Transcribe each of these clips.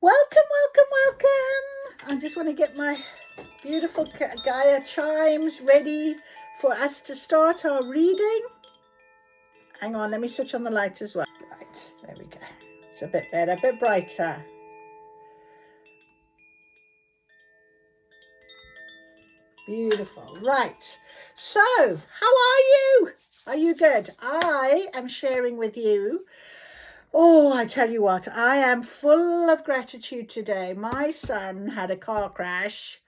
Welcome, welcome, welcome. I just want to get my beautiful Gaia chimes ready for us to start our reading. Hang on, let me switch on the light as well. Right, there we go. It's a bit better, a bit brighter. Beautiful. Right. So, how are you? Are you good? I am sharing with you. Oh, I tell you what, I am full of gratitude today. My son had a car crash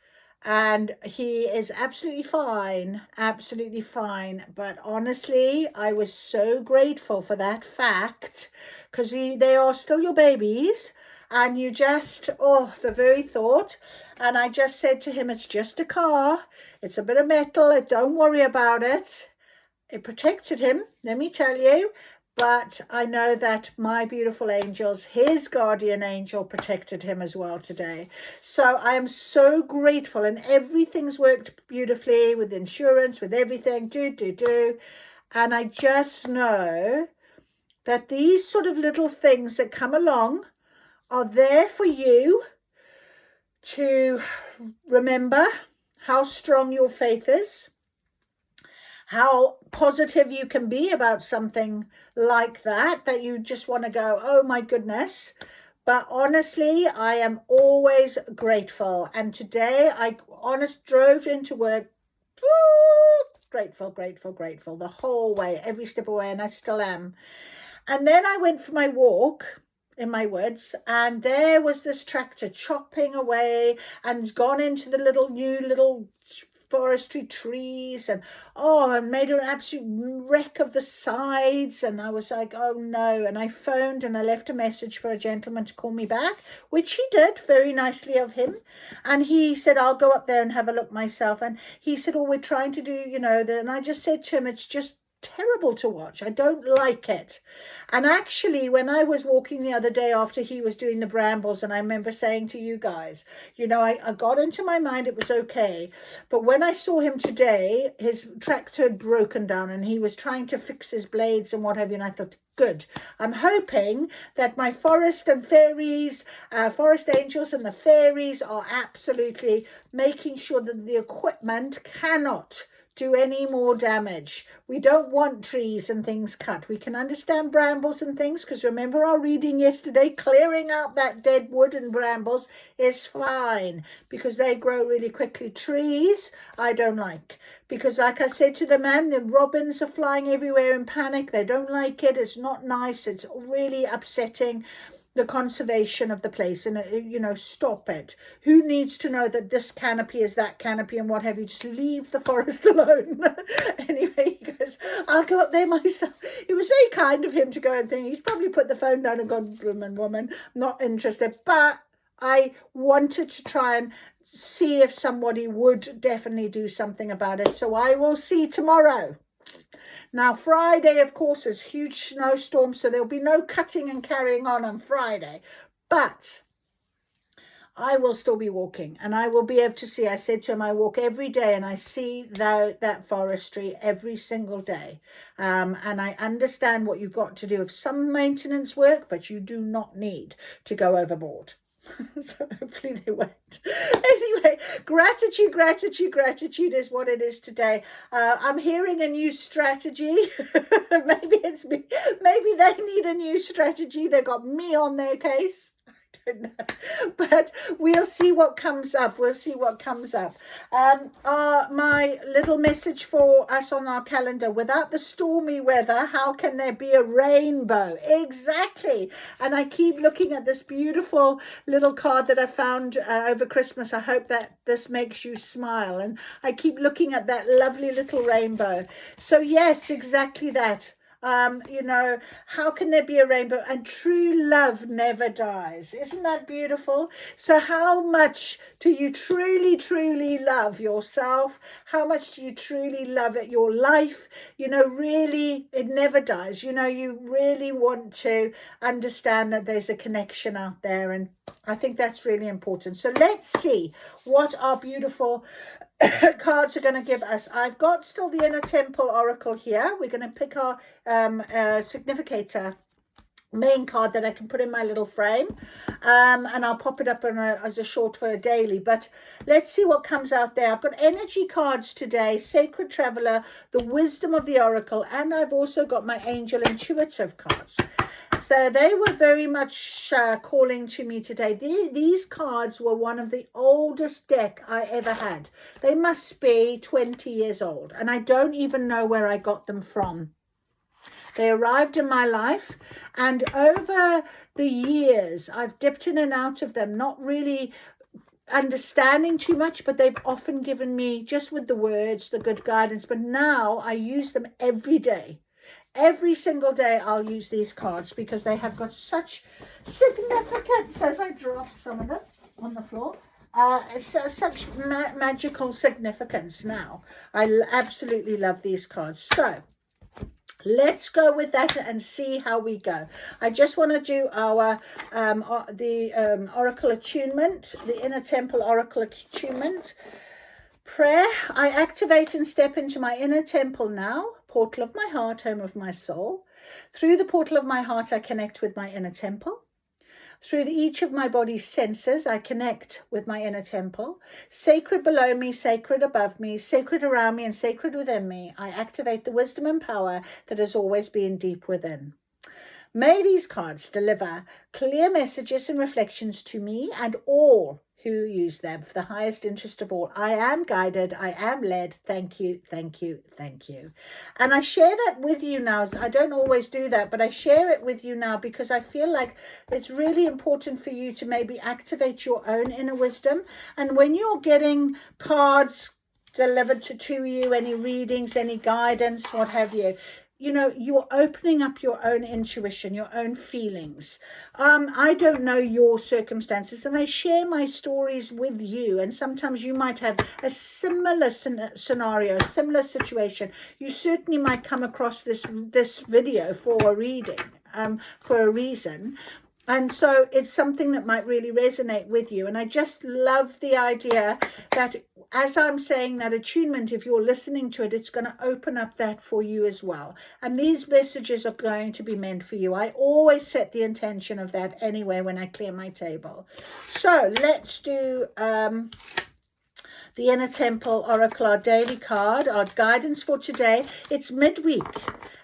and he is absolutely fine, absolutely fine. But honestly, I was so grateful for that fact because they are still your babies. And you just, oh, the very thought. And I just said to him, it's just a car. It's a bit of metal. Don't worry about it. It protected him, let me tell you. But I know that my beautiful angels, his guardian angel, protected him as well today. So I am so grateful, and everything's worked beautifully with insurance, with everything, And I just know that these sort of little things that come along are there for you to remember how strong your faith is, how positive you can be about something like that you just want to go, oh my goodness. But honestly, I am always grateful. And today I drove into work, grateful the whole way, every step away, and I still am. And then I went for my walk in my woods, and there was this tractor chopping away and gone into the little forestry trees, and made an absolute wreck of the sides. And I was like, oh no. And I phoned and I left a message for a gentleman to call me back, which he did, very nicely of him. And he said, I'll go up there and have a look myself. And he said, we're trying to do, and I just said to him, it's just terrible to watch. I don't like it. And actually, when I was walking the other day after he was doing the brambles, and I remember saying to you guys, I got into my mind it was okay. But when I saw him today, his tractor had broken down and he was trying to fix his blades and what have you. And I thought, good. I'm hoping that my forest and fairies, forest angels and the fairies are absolutely making sure that the equipment cannot do any more damage. We don't want trees and things cut. We can understand brambles and things, because remember our reading yesterday, clearing out that dead wood and brambles is fine because they grow really quickly. Trees I don't like, because like I said to the man, the robins are flying everywhere in panic. They don't like it. It's not nice. It's really upsetting the conservation of the place. And stop it. Who needs to know that this canopy is that canopy and what have you? Just leave the forest alone. Anyway, he goes, I'll go up there myself. It was very kind of him to go and think. He's probably put the phone down and gone, woman, not interested. But I wanted to try and see if somebody would definitely do something about it. So I will see tomorrow. Now, Friday, of course, is huge snowstorm, so there'll be no cutting and carrying on Friday. But I will still be walking, and I will be able to see. I said to him, I walk every day, and I see that forestry every single day. And I understand what you've got to do of some maintenance work, but you do not need to go overboard. So hopefully they won't. Anyway, gratitude is what it is today. I'm hearing a new strategy. Maybe it's me. Maybe they need a new strategy. They've got me on their case. Don't know, but we'll see what comes up. My little message for us on our calendar: without the stormy weather, how can there be a rainbow? Exactly. And I keep looking at this beautiful little card that I found over Christmas. I hope that this makes you smile. And I keep looking at that lovely little rainbow. So yes, exactly that. How can there be a rainbow? And true love never dies. Isn't that beautiful? So how much do you truly love yourself? How much do you truly love it, your life? Really, it never dies. You really want to understand that there's a connection out there, and I think that's really important. So let's see what our beautiful cards are going to give us. I've got still the Inner Temple Oracle here. We're going to pick our significator main card that I can put in my little frame, and I'll pop it up as a short for a daily. But let's see what comes out there. I've got energy cards today, Sacred Traveler, the Wisdom of the Oracle, and I've also got my Angel Intuitive cards. So they were very much calling to me today. These cards were one of the oldest deck I ever had. They must be 20 years old, and I don't even know where I got them from. They arrived in my life, and over the years, I've dipped in and out of them, not really understanding too much, but they've often given me, just with the words, the good guidance. But now I use them every day. Every single day I'll use these cards because they have got such significance. As I drop some of them on the floor, it's such magical significance now. I absolutely love these cards. So let's go with that and see how we go. I just want to do our Oracle Attunement, the Inner Temple Oracle Attunement prayer. I activate and step into my inner temple now, portal of my heart, home of my soul. Through the portal of my heart, I connect with my inner temple. Through each of my body's senses, I connect with my inner temple. Sacred below me, sacred above me, sacred around me, and sacred within me, I activate the wisdom and power that has always been deep within. May these cards deliver clear messages and reflections to me and all who use them for the highest interest of all. I am guided. I am led. Thank you, thank you, thank you. And I share that with you now. I don't always do that, but I share it with you now because I feel like it's really important for you to maybe activate your own inner wisdom. And when you're getting cards delivered to you, any readings, any guidance, what have you, you know, you're opening up your own intuition, your own feelings. I don't know your circumstances, and I share my stories with you. And sometimes you might have a similar scenario, a similar situation. You certainly might come across this video for a reading, for a reason. And so it's something that might really resonate with you. And I just love the idea that as I'm saying that attunement, if you're listening to it, it's going to open up that for you as well. And these messages are going to be meant for you. I always set the intention of that anyway when I clear my table. So let's do the Inner Temple Oracle, our daily card, our guidance for today. It's midweek.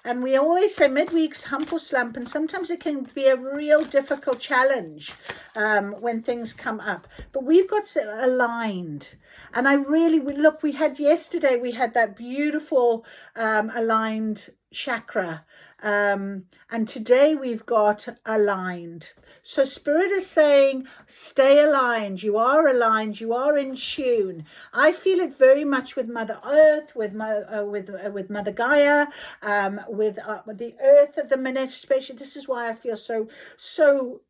And we always say midweek's hump or slump, and sometimes it can be a real difficult challenge when things come up. But we've got aligned. And I really, we had yesterday, we had that beautiful aligned chakra. And today we've got aligned. So Spirit is saying, stay aligned. You are aligned. You are in tune. I feel it very much with Mother Earth, with Mother Gaia, with the Earth at the minute, especially. This is why I feel so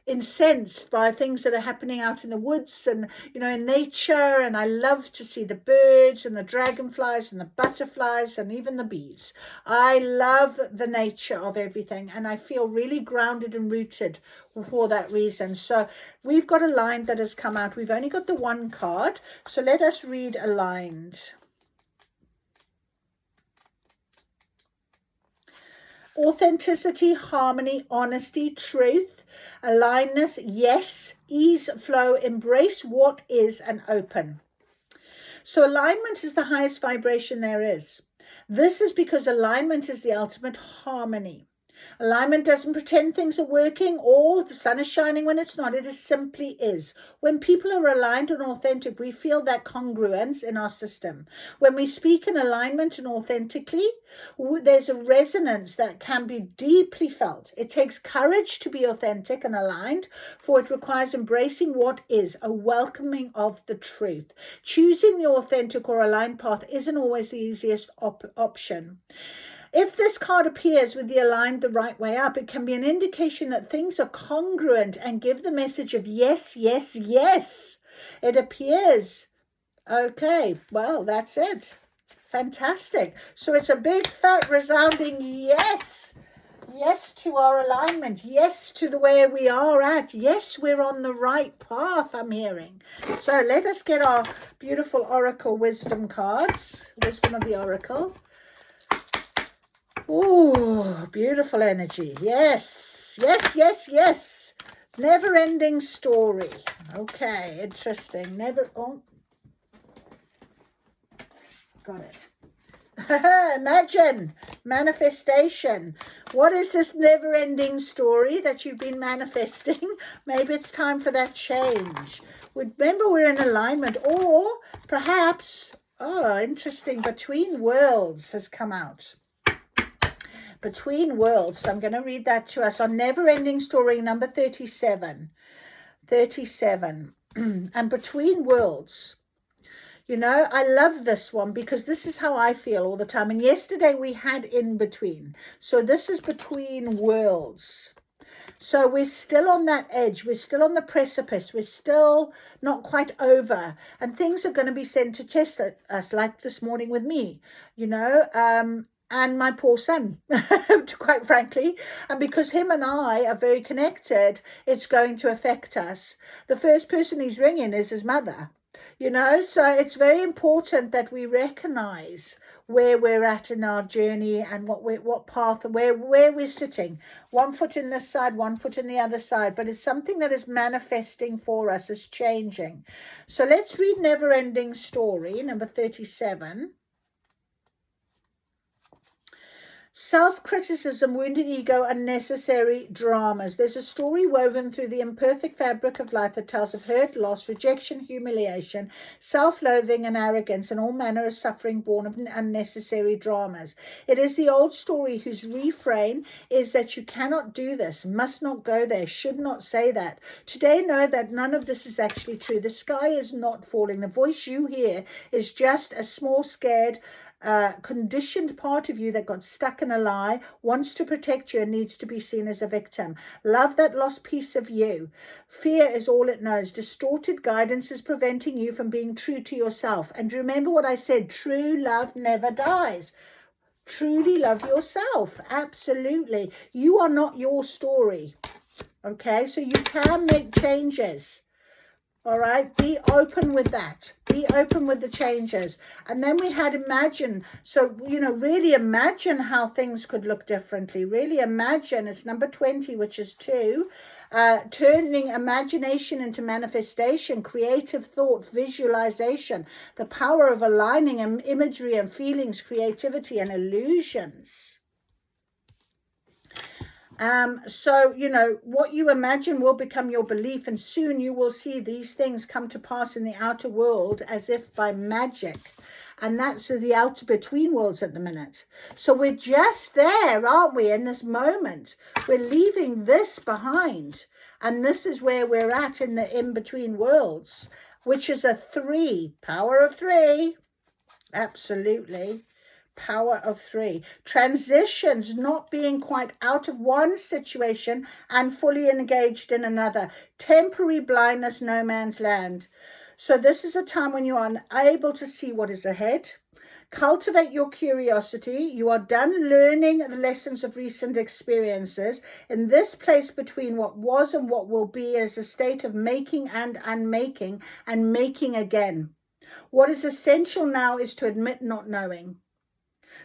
incensed by things that are happening out in the woods and, you know, in nature. And I love to see the birds and the dragonflies and the butterflies and even the bees. I love the nature of everything, and I feel really grounded and rooted for that reason. So we've got a line that has come out. We've only got the one card, so let us read aligned. Authenticity, harmony, honesty, truth, alignedness, yes, ease, flow, embrace what is, and open. So alignment is the highest vibration there is. This is because alignment is the ultimate harmony. Alignment doesn't pretend things are working or the sun is shining when it's not. It simply is. When people are aligned and authentic, we feel that congruence in our system. When we speak in alignment and authentically, there's a resonance that can be deeply felt. It takes courage to be authentic and aligned, for it requires embracing what is, a welcoming of the truth. Choosing the authentic or aligned path isn't always the easiest option. If this card appears with the aligned the right way up, it can be an indication that things are congruent and give the message of yes, yes, yes. It appears. Okay, well, that's it. Fantastic. So it's a big, fat, resounding yes. Yes to our alignment. Yes to the way we are at. Yes, we're on the right path, I'm hearing. So let us get our beautiful Oracle Wisdom cards. Wisdom of the Oracle. Oh, beautiful energy. Yes, yes, yes, yes. Never-ending story. Okay, interesting. Oh, got it. Imagine manifestation. What is this never-ending story that you've been manifesting? Maybe it's time for that change. Remember, we're in alignment, or perhaps, oh, interesting, between worlds has come out. Between worlds. So I'm going to read that to us on never-ending story number 37. 37. And between worlds. You know, I love this one because this is how I feel all the time. And yesterday we had in between. So this is between worlds. So we're still on that edge. We're still on the precipice. We're still not quite over. And things are going to be sent to test us, like this morning with me, you know, and my poor son, quite frankly. And because him and I are very connected, it's going to affect us. The first person he's ringing is his mother. You know, so it's very important that we recognize where we're at in our journey and what path, where we're sitting. 1 foot in this side, 1 foot in the other side. But it's something that is manifesting for us, it's changing. So let's read Never-Ending Story, number 37. Self-criticism, wounded ego, unnecessary dramas. There's a story woven through the imperfect fabric of life that tells of hurt, loss, rejection, humiliation, self-loathing and arrogance, and all manner of suffering born of unnecessary dramas. It is the old story whose refrain is that you cannot do this, must not go there, should not say that. Today, know that none of this is actually true. The sky is not falling. The voice you hear is just a small, scared, conditioned part of you that got stuck in a lie, wants to protect you and needs to be seen as a victim. Love that lost piece of you. Fear is all it knows. Distorted guidance is preventing you from being true to yourself. And remember what I said, true love never dies. Truly love yourself. Absolutely. You are not your story. Okay, so you can make changes. All right, be open with that. Be open with the changes. And then we had imagine. So, you know, really imagine how things could look differently. Really imagine. It's number 20, which is 2. Turning imagination into manifestation, creative thought, visualization, the power of aligning imagery and feelings, creativity and illusions. So, you know, what you imagine will become your belief, and soon you will see these things come to pass in the outer world as if by magic. And that's the outer between worlds at the minute. So we're just there, aren't we, in this moment? We're leaving this behind. And this is where we're at in the in-between worlds, which is a 3. Power of 3. Absolutely. Power of 3. Transitions, not being quite out of one situation and fully engaged in another. Temporary blindness, no man's land. So this is a time when you are unable to see what is ahead. Cultivate your curiosity. You are done learning the lessons of recent experiences. In this place between what was and what will be is a state of making and unmaking and making again. What is essential now is to admit not knowing.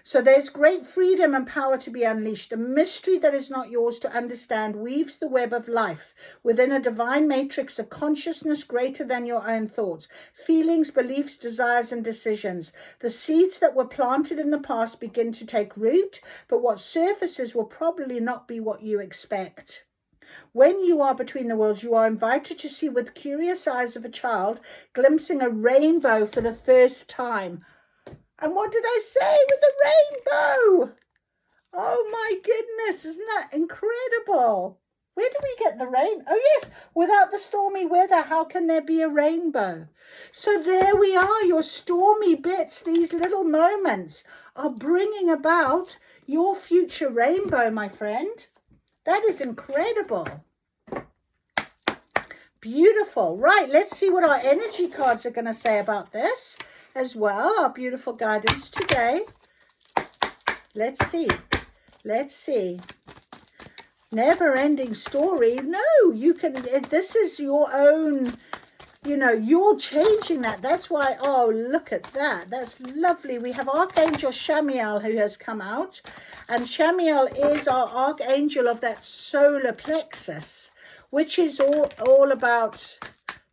So there's great freedom and power to be unleashed. A mystery that is not yours to understand weaves the web of life within a divine matrix of consciousness greater than your own thoughts, feelings, beliefs, desires, and decisions. The seeds that were planted in the past begin to take root, but what surfaces will probably not be what you expect. When you are between the worlds, you are invited to see with curious eyes of a child glimpsing a rainbow for the first time. And what did I say with the rainbow? Oh my goodness, isn't that incredible? Where do we get the rain? Oh yes, without the stormy weather, how can there be a rainbow? So there we are, your stormy bits, these little moments are bringing about your future rainbow, my friend. That is incredible. Beautiful. Right, let's see what our energy cards are going to say about this as well. Our beautiful guidance today. Let's see. Let's see. Never-ending story. No, you can, this is your own you know, you're changing that. That's why, oh, look at that. That's lovely. We have Archangel Shamiel who has come out. And Shamiel is our archangel of that solar plexus, which is all about,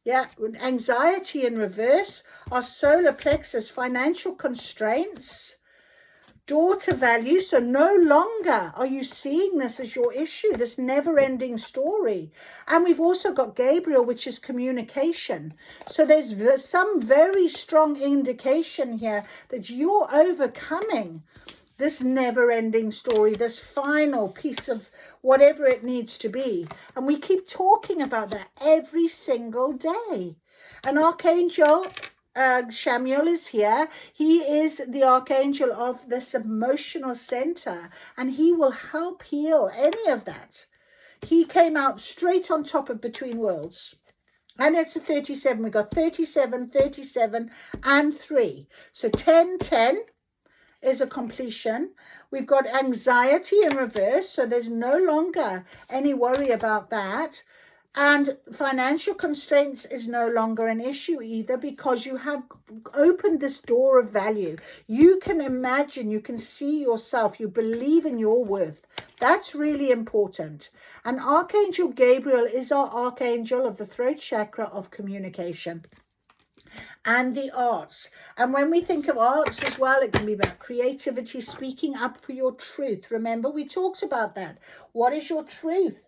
yeah, anxiety in reverse, our solar plexus, financial constraints, daughter value. So no longer are you seeing this as your issue, this never-ending story. And we've also got Gabriel, which is communication. So there's some very strong indication here that you're overcoming this never-ending story, this final piece of whatever it needs to be. And we keep talking about that every single day. And Archangel Shamiel is here. He is the archangel of this emotional center, and he will help heal any of that. He came out straight on top of Between Worlds. And it's a 37. We got 37, 37, and 3. So 10, 10 is a completion. We've got anxiety in reverse, so there's no longer any worry about that. And financial constraints is no longer an issue either, because you have opened this door of value. You can imagine, you can see yourself, you believe in your worth. That's really important. And Archangel Gabriel is our archangel of the throat chakra of communication and the arts. And when we think of arts as well, it can be about creativity, speaking up for your truth. Remember, we talked about that. What is your truth?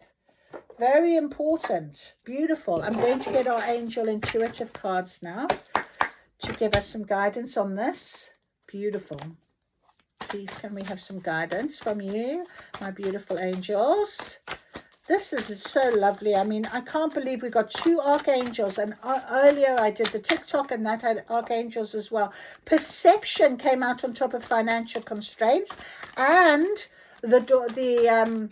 Very important. Beautiful. I'm going to get our angel intuitive cards now to give us some guidance on this. Beautiful. Please, can we have some guidance from you, my beautiful angels? This is so lovely. I mean, I can't believe we got 2 archangels. And earlier I did the TikTok and that had archangels as well. Perception came out on top of financial constraints, and the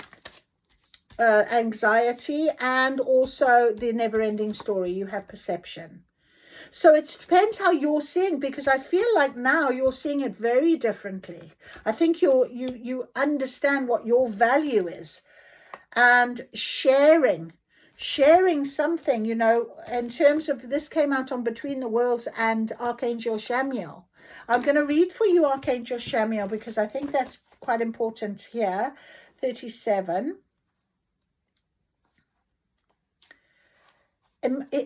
anxiety, and also the never-ending story. You have perception. So it depends how you're seeing, because I feel like now you're seeing it very differently. I think you understand what your value is, and sharing something, you know, in terms of this came out on Between the Worlds and Archangel Shamiel. I'm going to read for you Archangel Shamiel because I think that's quite important here. 37.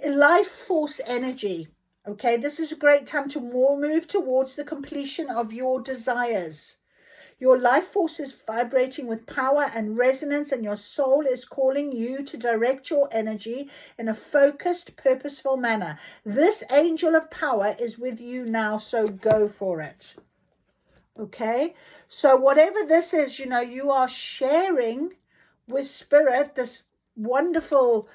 Life force energy. Okay, this is a great time to move towards the completion of your desires. Your life force is vibrating with power and resonance, and your soul is calling you to direct your energy in a focused, purposeful manner. This angel of power is with you now, so go for it. Okay, so whatever this is, you know, you are sharing with Spirit this wonderful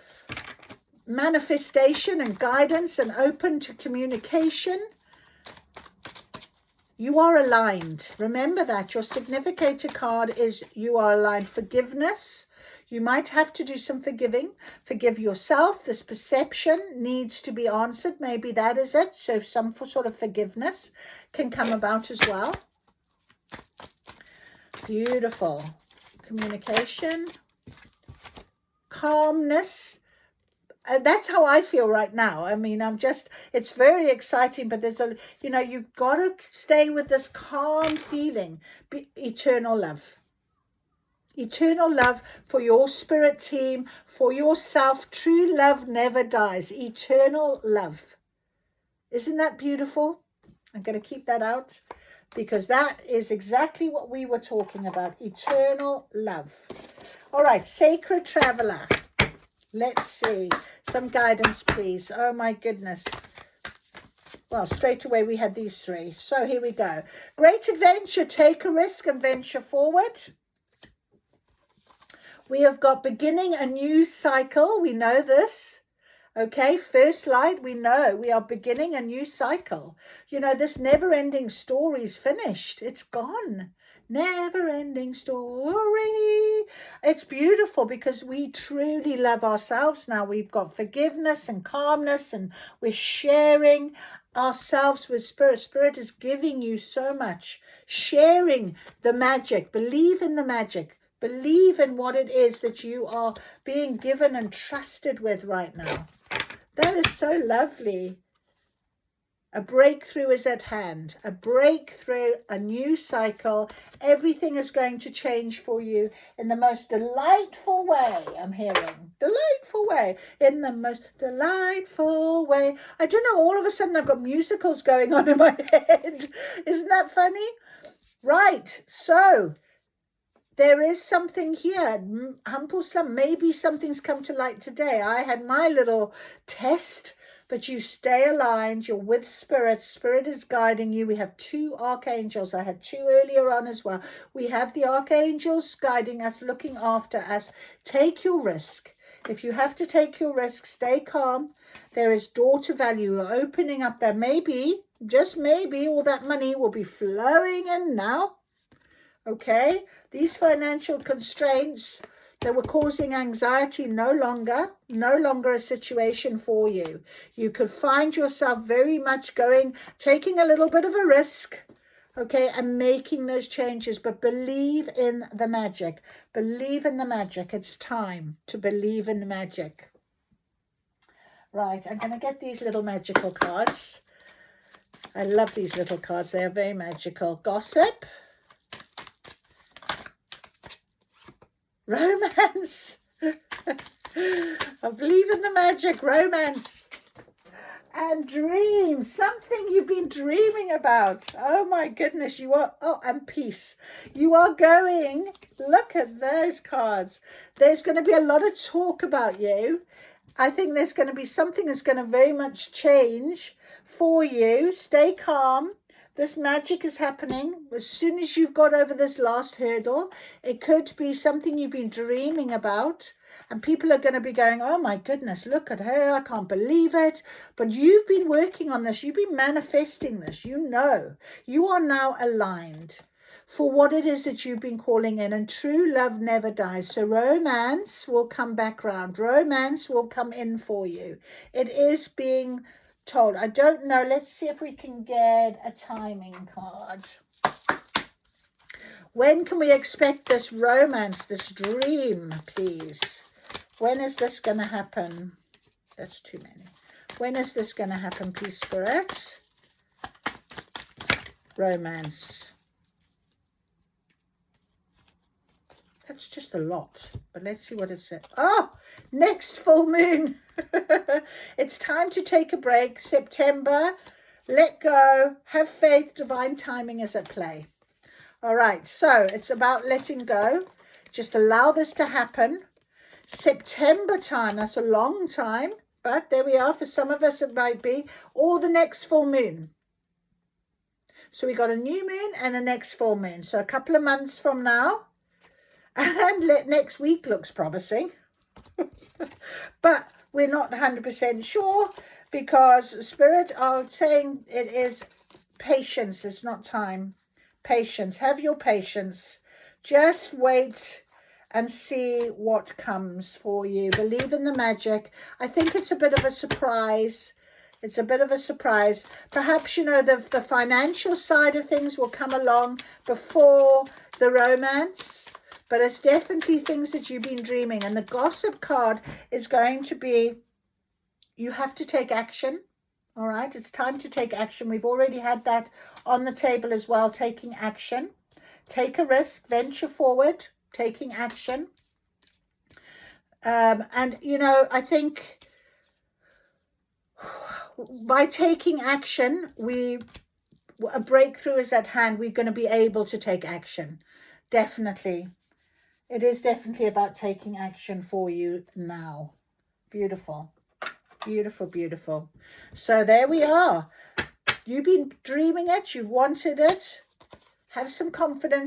manifestation and guidance, and open to communication. You are aligned. Remember that. Your significator card is you are aligned. Forgiveness. You might have to do some forgiving. Forgive yourself. This perception needs to be answered. Maybe that is it. So some sort of forgiveness can come about as well. Beautiful. Communication. Calmness. That's how I feel right now. I mean, it's very exciting, but there's you know, you've got to stay with this calm feeling. Eternal love. Eternal love for your spirit team, for yourself. True love never dies. Eternal love. Isn't that beautiful? I'm going to keep that out because that is exactly what we were talking about. Eternal love. All right, Sacred Traveler. Let's see. Some guidance, please. Oh, my goodness. Well, straight away we had these 3. So here we go. Great adventure. Take a risk and venture forward. We have got beginning a new cycle. We know this. Okay, first light, we know we are beginning a new cycle. You know, this never-ending story is finished. It's gone. Never-ending story. It's beautiful because we truly love ourselves now. We've got forgiveness and calmness, and we're sharing ourselves with Spirit. Spirit is giving you so much. Sharing the magic. Believe in the magic. Believe in what it is that you are being given and trusted with right now. That is so lovely. A breakthrough is at hand. A breakthrough, a new cycle. Everything is going to change for you in the most delightful way, I'm hearing. Delightful way. In the most delightful way. I don't know, all of a sudden I've got musicals going on in my head. Isn't that funny? Right, so there is something here. Hampusla, maybe something's come to light today. I had my little test, but you stay aligned. You're with Spirit. Spirit is guiding you. We have 2 archangels. I had 2 earlier on as well. We have the archangels guiding us, looking after us. Take your risk. If you have to take your risk, stay calm. There is door to value. You're opening up there. Maybe, just maybe, all that money will be flowing in now. Okay, these financial constraints that were causing anxiety no longer a situation for you. You could find yourself very much taking a little bit of a risk, okay, and making those changes, but believe in the magic. Believe in the magic. It's time to believe in magic. Right, I'm going to get these little magical cards. I love these little cards. They are very magical. Gossip. Romance. I believe in the magic. Romance. And dreams. Something you've been dreaming about. Oh my goodness. You are, and peace. You are going, look at those cards. There's going to be a lot of talk about you. I think there's going to be something that's going to very much change for you. Stay calm. This magic is happening as soon as you've got over this last hurdle. It could be something you've been dreaming about, and people are going to be going, oh my goodness, look at her, I can't believe it. But you've been working on this. You've been manifesting this. You know, you are now aligned for what it is that you've been calling in, and true love never dies. So romance will come back round. Romance will come in for you. It is being told. I don't know. Let's see if we can get a timing card. When can we expect this romance, this dream, please? When is this going to happen? That's too many. When is this going to happen, please, Spirit? Romance. That's just a lot, but let's see what it says. Oh, next full moon. It's time to take a break. September, let go, have faith, divine timing is at play. All right, so it's about letting go. Just allow this to happen. September time, that's a long time, but there we are. For some of us, it might be, or the next full moon. So we got a new moon and a next full moon. So a couple of months from now. And next week looks promising. But we're not 100% sure, because Spirit are saying it is patience. It's not time. Patience. Have your patience. Just wait and see what comes for you. Believe in the magic. I think it's a bit of a surprise. It's a bit of a surprise. Perhaps, you know, the financial side of things will come along before the romance. But it's definitely things that you've been dreaming. And the gossip card is going to be, you have to take action. All right, it's time to take action. We've already had that on the table as well, taking action. Take a risk, venture forward, taking action. And, you know, I think by taking action, a breakthrough is at hand. We're going to be able to take action. Definitely. It is definitely about taking action for you now. Beautiful. Beautiful, beautiful. So there we are. You've been dreaming it. You've wanted it. Have some confidence.